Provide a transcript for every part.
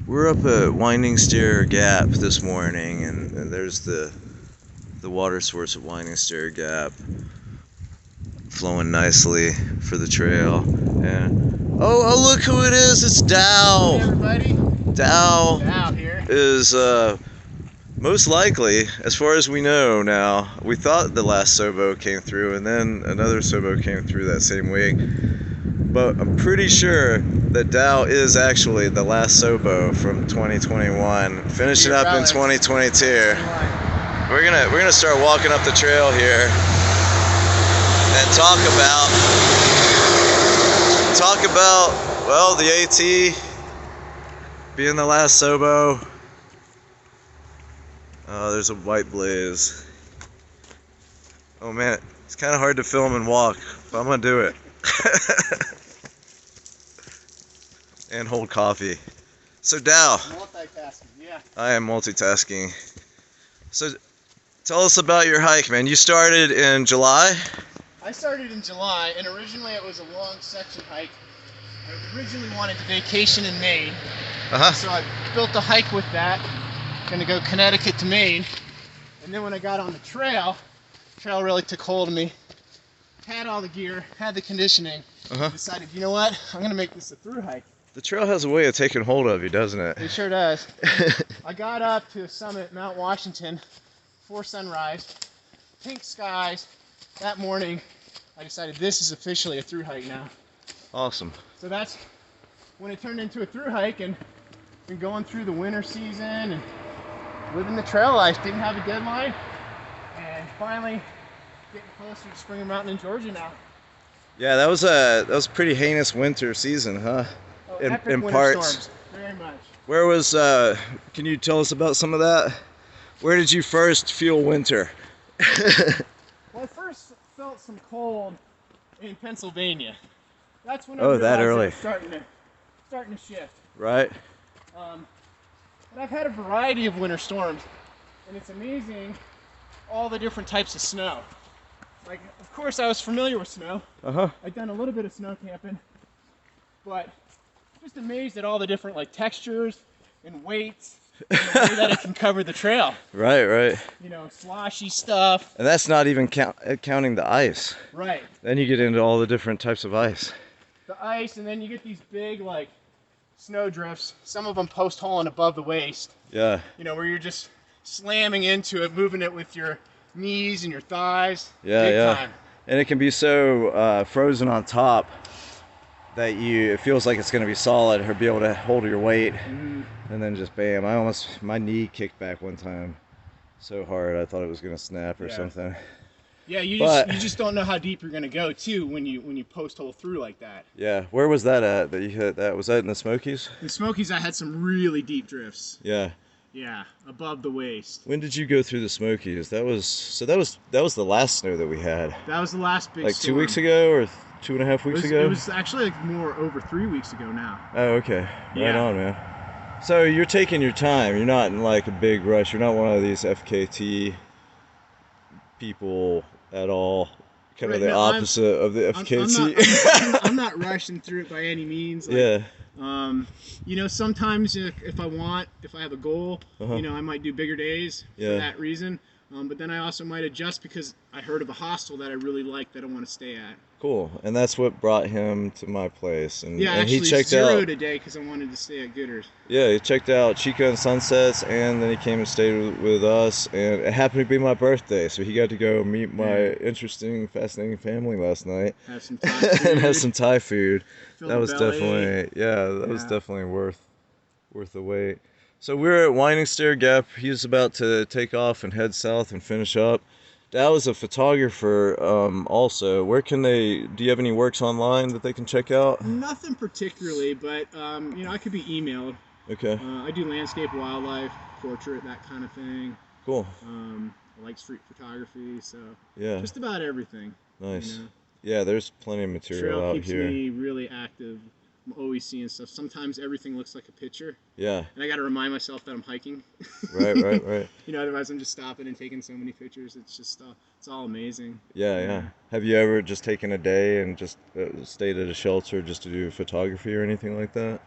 We're up at Winding Stair Gap this morning, and there's the water source at Winding Stair Gap flowing nicely for the trail. And oh, look who it is! It's Dow. Hey everybody. Dow Here. is most likely, as far as we know now. We thought the last Sobo came through, and then another Sobo came through that same week. But I'm pretty sure that Dow is actually the last Sobo from 2021, finishing up in 2022. We're gonna start walking up the trail here and talk about well, the AT being the last Sobo. Oh, there's a white blaze. Oh man, it's kind of hard to film and walk, but I'm gonna do it. And hold coffee. So Dow. Multitasking, yeah. I am multitasking. So tell us about your hike, man. You started in July? I started in July, and originally it was a long section hike. I originally wanted to vacation in Maine, so I built a hike with that. Gonna go Connecticut to Maine, and then when I got on the trail really took hold of me. Had all the gear, had the conditioning, decided, you know what, I'm gonna make this a thru hike. The trail has a way of taking hold of you, doesn't it? It sure does. I got up to the summit, Mount Washington, before sunrise, pink skies. That morning, I decided this is officially a thru hike now. Awesome. So that's when it turned into a thru hike, and been going through the winter season and living the trail life. Didn't have a deadline, and finally getting closer to Springer Mountain in Georgia now. Yeah, that was a pretty heinous winter season, huh? Oh, in epic winter parts. storms, very much. Where was? Can you tell us about some of that? Where did you first feel winter? Well, I first felt some cold in Pennsylvania. That's when I Oh, realized that early. it was starting to shift. Right. But I've had a variety of winter storms, and it's amazing all the different types of snow. Like, of course, I was familiar with snow. I'd done a little bit of snow camping, but just amazed at all the different textures and weights and the way that it can cover the trail. Right. You know, sloshy stuff. And that's not even counting the ice. Right. Then you get into all the different types of ice. The ice, and then you get these big snow drifts. Some of them post holing above the waist. Yeah. You know, where you're just slamming into it, moving it with your knees and your thighs. Yeah, Big time. And it can be so frozen on top that it feels like it's going to be solid or be able to hold your weight. And then just bam, my knee kicked back one time so hard I thought it was going to snap or something. Yeah, you just don't know how deep you're going to go too when you post hole through like that. Yeah, where was that at that you hit that? Was that in the Smokies? In the Smokies I had some really deep drifts. Yeah. Yeah, above the waist. When did you go through the Smokies? That was the last snow that we had. That was the last big storm. 2 weeks ago or 2.5 weeks ago? It was actually more over 3 weeks ago now. Oh, okay. Right on, man. So you're taking your time. You're not in a big rush. You're not one of these FKT people at all. Kind of the opposite of the FKT. I'm not rushing through it by any means. You know, sometimes if I have a goal, you know, I might do bigger days for that reason. But then I also might adjust because I heard of a hostel that I really like that I want to stay at. Cool. And that's what brought him to my place. And, yeah, and actually he checked zeroed a day because I wanted to stay at Gooders. Yeah, he checked out Chica and Sunsets, and then he came and stayed with us. And it happened to be my birthday, so he got to go meet my interesting, fascinating family last night. Have some Thai food. And have some Thai food. Fill That the was belly. definitely, was definitely worth the wait. So we're at Winding Stair Gap. He's about to take off and head south and finish up. Dow is a photographer also. Do you have any works online that they can check out? Nothing particularly, but you know, I could be emailed. Okay. I do landscape, wildlife, portrait, that kind of thing. Cool. I like street photography, so yeah, just about everything. Nice. You know? Yeah, there's plenty of material Trail out keeps here. me really active. I'm always seeing stuff. Sometimes everything looks like a picture. Yeah. And I got to remind myself that I'm hiking. Right. You know, otherwise I'm just stopping and taking so many pictures. It's just, it's all amazing. Yeah. Have you ever just taken a day and just stayed at a shelter just to do photography or anything like that?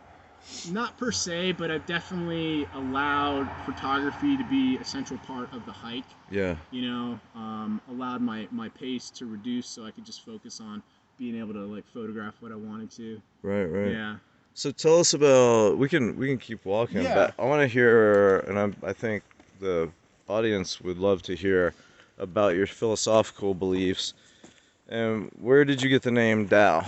Not per se, but I've definitely allowed photography to be a central part of the hike. Yeah. Allowed my pace to reduce so I could just focus on being able to like photograph what I wanted to. Right. Yeah. So tell us about. We can keep walking, Yeah. but I want to hear, and I think the audience would love to hear about your philosophical beliefs. And where did you get the name Tao?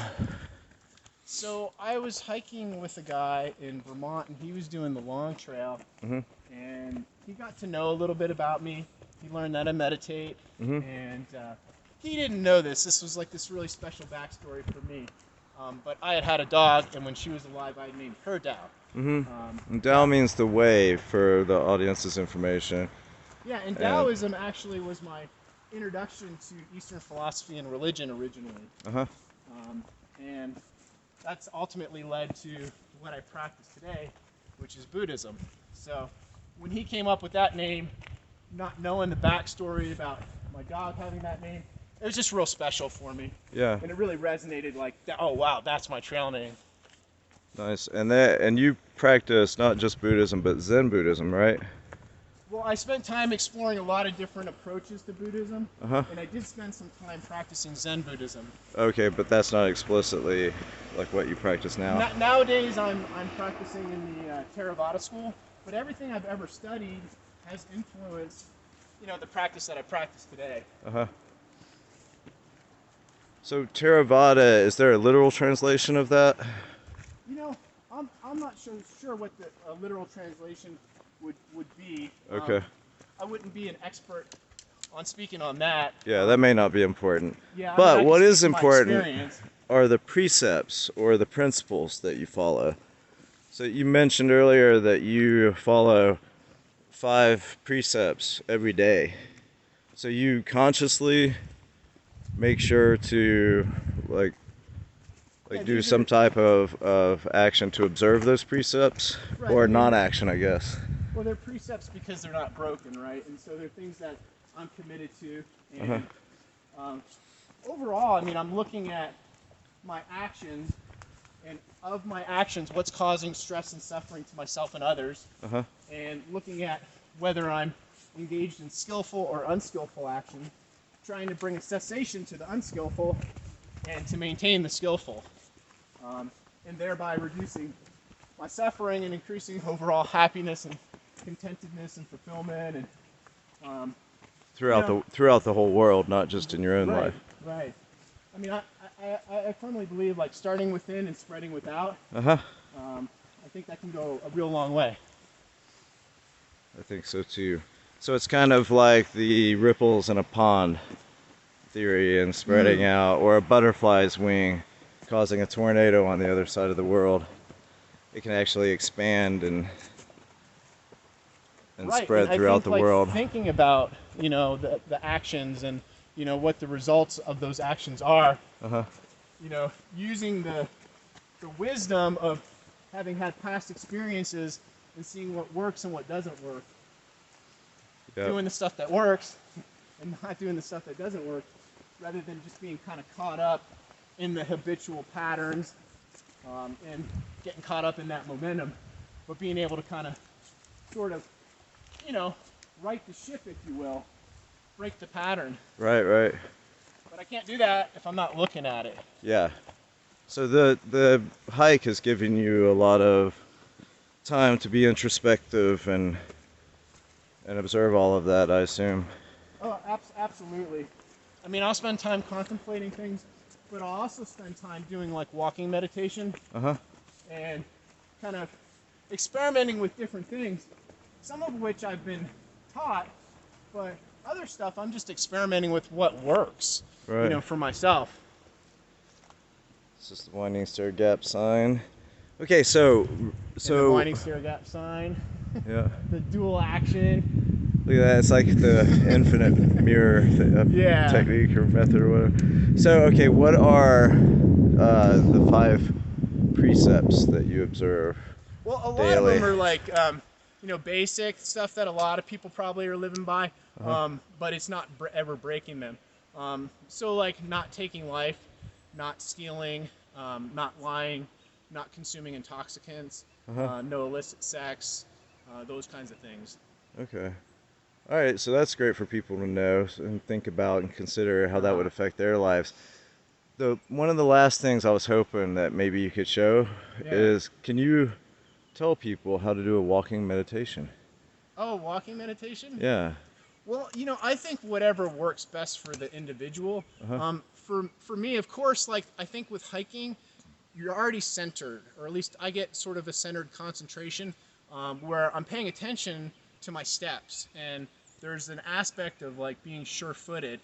So I was hiking with a guy in Vermont, and he was doing the long trail, Mhm. and he got to know a little bit about me. He learned that I meditate, Mhm. and he didn't know this. This was like this really special backstory for me. But I had a dog, and when she was alive, I named her Tao. Mhm. And Tao means the way for the audience's information. Yeah, and Taoism actually was my introduction to Eastern philosophy and religion originally. Uh-huh. And that's ultimately led to what I practice today, which is Buddhism. So when he came up with that name, not knowing the backstory about my dog having that name, it was just real special for me. Yeah. And it really resonated like, oh wow, that's my trail name. Nice. And you practice not just Buddhism, but Zen Buddhism, right? Well, I spent time exploring a lot of different approaches to Buddhism, Uh-huh. and I did spend some time practicing Zen Buddhism. Okay, but that's not explicitly like what you practice now. Nowadays, I'm practicing in the Theravada school, but everything I've ever studied has influenced, the practice that I practice today. Uh-huh. So Theravada, is there a literal translation of that? I'm not sure what the literal translation would be. Okay. I wouldn't be an expert on speaking on that. Yeah, that may not be important. Yeah, but what is speak from my important experience. are the precepts or the principles that you follow. So you mentioned earlier that you follow 5 precepts every day. So you consciously make sure to do some type of action to observe those precepts, Right, or non-action, I guess. Well, they're precepts because they're not broken, right? And so they're things that I'm committed to. And overall, I'm looking at my actions, and of my actions, what's causing stress and suffering to myself and others, and looking at whether I'm engaged in skillful or unskillful action, trying to bring a cessation to the unskillful and to maintain the skillful, and thereby reducing my suffering and increasing overall happiness and contentedness and fulfillment, and throughout the whole world, not just in your own life. Right. I firmly believe like starting within and spreading without. I think that can go a real long way. I think so too. So it's kind of like the ripples in a pond theory and spreading out, or a butterfly's wing causing a tornado on the other side of the world. It can actually expand and spread throughout the world. Thinking about the actions and what the results of those actions are. Using the wisdom of having had past experiences and seeing what works and what doesn't work. Doing the stuff that works and not doing the stuff that doesn't work, rather than just being kind of caught up in the habitual patterns and getting caught up in that momentum, but being able to kind of sort of, right the ship, if you will, break the pattern. Right. But I can't do that if I'm not looking at it. Yeah. So the hike has given you a lot of time to be introspective and observe all of that, I assume. Oh, absolutely. I'll spend time contemplating things, but I'll also spend time doing like walking meditation. And kind of experimenting with different things, some of which I've been taught, but other stuff I'm just experimenting with what works, for myself. This is the Winding Stair Gap sign. Okay, so the Winding Stair Gap sign. Yeah. The dual action. Look at that. It's like the infinite mirror technique or method or whatever. So, okay, what are the 5 precepts that you observe? Well, a lot daily? of them are like, basic stuff that a lot of people probably are living by, but it's not ever breaking them. So like not taking life, not stealing, not lying, not consuming intoxicants, no illicit sex, those kinds of things. Okay. All right, so that's great for people to know and think about and consider how that would affect their lives. One of the last things I was hoping that maybe you could show is, can you tell people how to do a walking meditation? Oh, walking meditation? Yeah. Well, I think whatever works best for the individual. For me, of course, like I think with hiking, you're already centered, or at least I get sort of a centered concentration where I'm paying attention to my steps, and there's an aspect of like being sure-footed,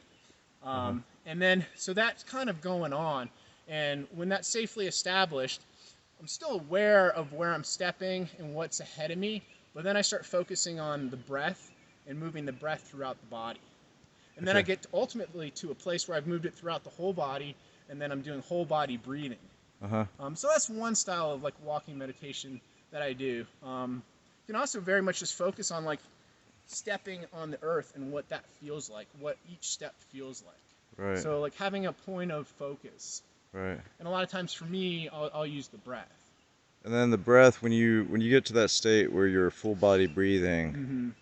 and then so that's kind of going on, and when that's safely established, I'm still aware of where I'm stepping and what's ahead of me, but then I start focusing on the breath and moving the breath throughout the body. And then I get ultimately to a place where I've moved it throughout the whole body, and then I'm doing whole body breathing. So that's one style of like walking meditation that I do. You can also very much just focus on like stepping on the earth and what that feels like, what each step feels like. Right. So like having a point of focus. Right. And a lot of times for me, I'll use the breath. And then the breath, when you get to that state where you're full body breathing,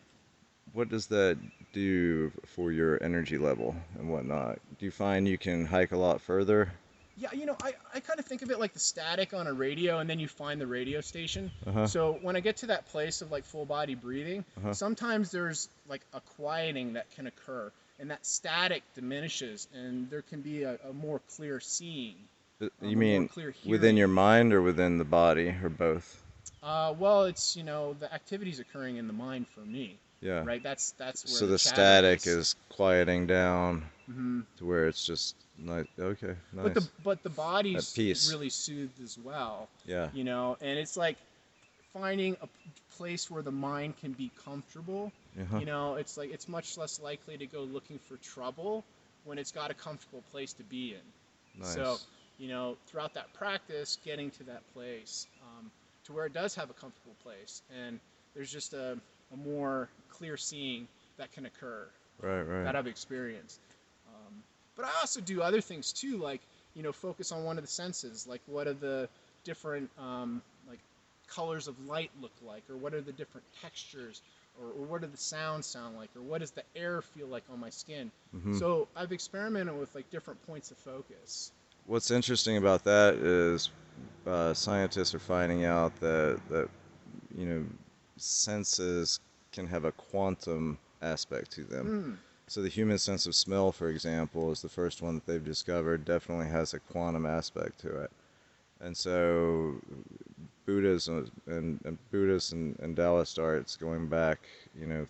what does that do for your energy level and whatnot? Do you find you can hike a lot further? Yeah, I kind of think of it like the static on a radio, and then you find the radio station. So when I get to that place of like full body breathing, sometimes there's like a quieting that can occur, and that static diminishes, and there can be a more clear seeing. You mean within your mind or within the body, or both? Well, it's the activity's occurring in the mind for me. Yeah. Right. That's where. So the static is quieting down to where it's just nice. Okay. Nice. But the body's really soothed as well. Yeah. And it's like finding a place where the mind can be comfortable. It's like it's much less likely to go looking for trouble when it's got a comfortable place to be in. Nice. So throughout that practice, getting to that place to where it does have a comfortable place, and there's just a more clear seeing that can occur. Right. That I've experienced. But I also do other things too, like focus on one of the senses, like what are the different like colors of light look like, or what are the different textures, or what do the sounds sound like, or what does the air feel like on my skin. So I've experimented with like different points of focus. What's interesting about that is scientists are finding out that senses can have a quantum aspect to them. So the human sense of smell, for example, is the first one that they've discovered, definitely has a quantum aspect to it. And so Buddhism and Buddhist and Taoist arts going back,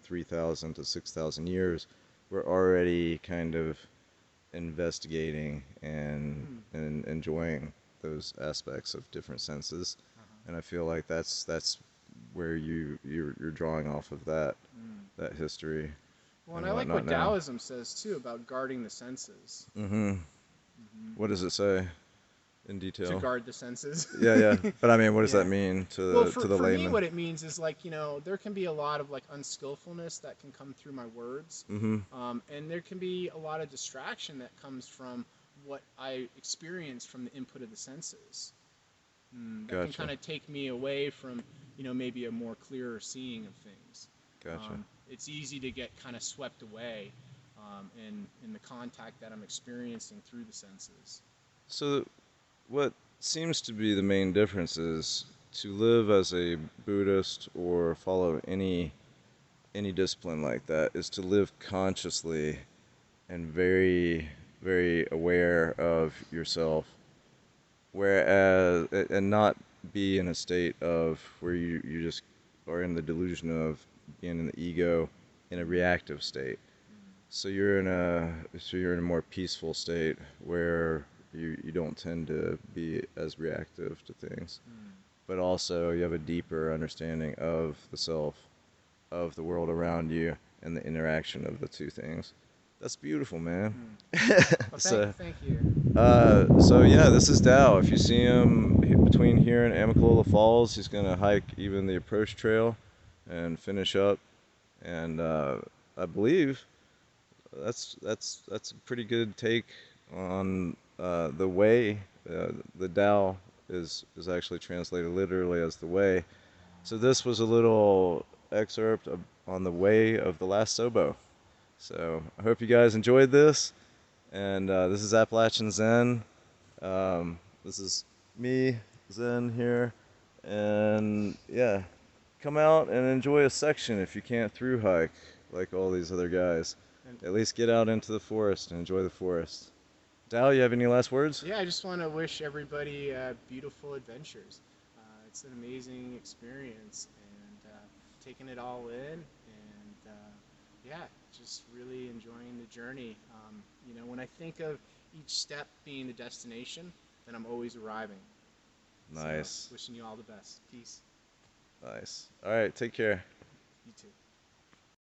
3,000 to 6,000 years, were already kind of investigating and enjoying those aspects of different senses. And I feel like that's where you're drawing off of that history. Well, and I like what Taoism says too about guarding the senses. What does it say in detail? To guard the senses. Yeah. But I mean, what does that mean to the layman? For me, what it means is like there can be a lot of like unskillfulness that can come through my words, and there can be a lot of distraction that comes from what I experience from the input of the senses. That can kind of take me away from maybe a more clearer seeing of things. Gotcha. It's easy to get kind of swept away in the contact that I'm experiencing through the senses. So what seems to be the main difference is to live as a Buddhist or follow any discipline like that is to live consciously and very, very aware of yourself, whereas and not be in a state of where you just are in the delusion of being in the ego in a reactive state. So you're in a more peaceful state where you don't tend to be as reactive to things, but also you have a deeper understanding of the self, of the world around you, and the interaction of the two things. That's beautiful, man. Well, thank you. So yeah, this is Dow. If you see him between here and Amicalola Falls, he's gonna hike even the approach trail and finish up. And I believe that's a pretty good take on the way. The Tao is actually translated literally as the way, So this was a little excerpt on the way of the last Sobo. So I hope you guys enjoyed this. And this is Appalachian Zen. This is me, Zen here. And yeah, come out and enjoy a section if you can't through hike like all these other guys. At least get out into the forest and enjoy the forest. Dal, you have any last words? Yeah, I just want to wish everybody beautiful adventures. It's an amazing experience, and taking it all in, and yeah, just really enjoying the journey. You know, when I think of each step being a destination, then I'm always arriving. Nice. So, wishing you all the best. Peace. Nice. All right, take care. You too.